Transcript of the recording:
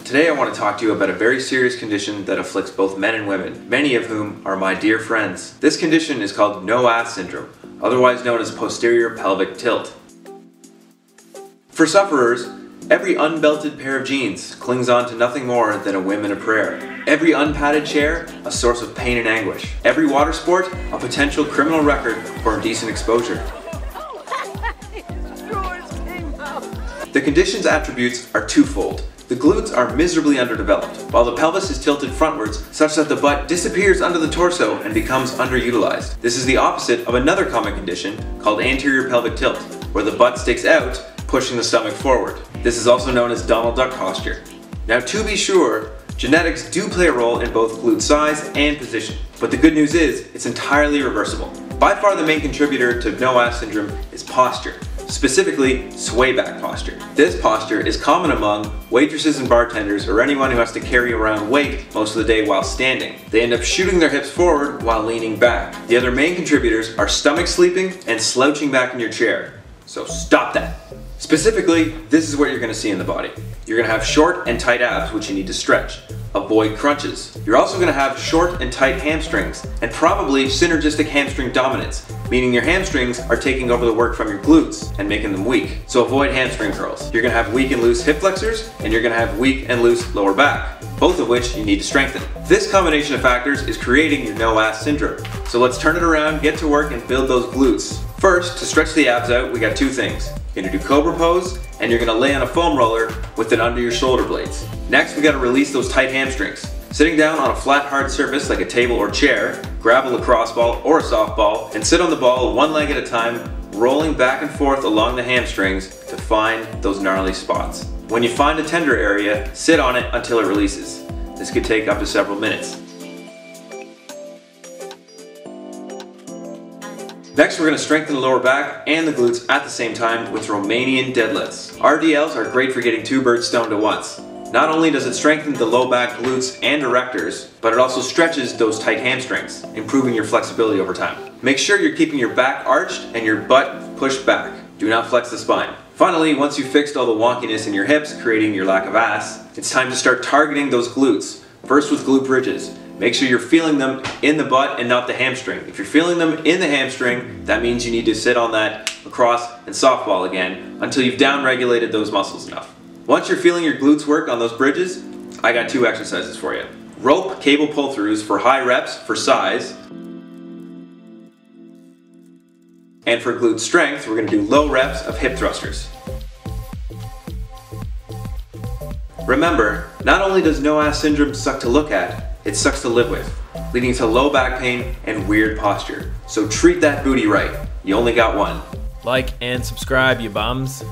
Today I want to talk to you about a very serious condition that afflicts both men and women, many of whom are my dear friends. This condition is called no ass syndrome, otherwise known as posterior pelvic tilt. For sufferers, every unbelted pair of jeans clings on to nothing more than a whim and a prayer. Every unpadded chair, a source of pain and anguish. Every water sport, a potential criminal record for indecent exposure. The condition's attributes are twofold. The glutes are miserably underdeveloped, while the pelvis is tilted frontwards such that the butt disappears under the torso and becomes underutilized. This is the opposite of another common condition called anterior pelvic tilt, where the butt sticks out, pushing the stomach forward. This is also known as Donald Duck posture. Now, to be sure, genetics do play a role in both glute size and position, but the good news is it's entirely reversible. By far the main contributor to no ass syndrome is posture. Specifically, swayback posture. This posture is common among waitresses and bartenders or anyone who has to carry around weight most of the day while standing. They end up shooting their hips forward while leaning back. The other main contributors are stomach sleeping and slouching back in your chair. So stop that. Specifically, this is what you're going to see in the body. You're going to have short and tight abs, which you need to stretch. Avoid crunches. You're also going to have short and tight hamstrings, and probably synergistic hamstring dominance, meaning your hamstrings are taking over the work from your glutes and making them weak. So avoid hamstring curls. You're going to have weak and loose hip flexors, and you're going to have weak and loose lower back, both of which you need to strengthen. This combination of factors is creating your no ass syndrome. So let's turn it around, get to work, and build those glutes. First, to stretch the abs out, we got two things. You're gonna do cobra pose, and you're gonna lay on a foam roller with it under your shoulder blades. Next, we gotta release those tight hamstrings. Sitting down on a flat, hard surface like a table or chair, grab a lacrosse ball or a softball, and sit on the ball one leg at a time, rolling back and forth along the hamstrings to find those gnarly spots. When you find a tender area, sit on it until it releases. This could take up to several minutes. Next, we're going to strengthen the lower back and the glutes at the same time with Romanian deadlifts. RDLs are great for getting two birds stoned at once. Not only does it strengthen the low back, glutes, and erectors, but it also stretches those tight hamstrings, improving your flexibility over time. Make sure you're keeping your back arched and your butt pushed back. Do not flex the spine. Finally, once you've fixed all the wonkiness in your hips, creating your lack of ass, it's time to start targeting those glutes. First with glute bridges. Make sure you're feeling them in the butt and not the hamstring. If you're feeling them in the hamstring, that means you need to sit on that lacrosse and softball again until you've down-regulated those muscles enough. Once you're feeling your glutes work on those bridges, I got two exercises for you. Rope cable pull-throughs for high reps for size. And for glute strength, we're going to do low reps of hip thrusters. Remember, not only does no ass syndrome suck to look at, it sucks to live with, leading to low back pain and weird posture. So treat that booty right. You only got one. Like and subscribe, you bums.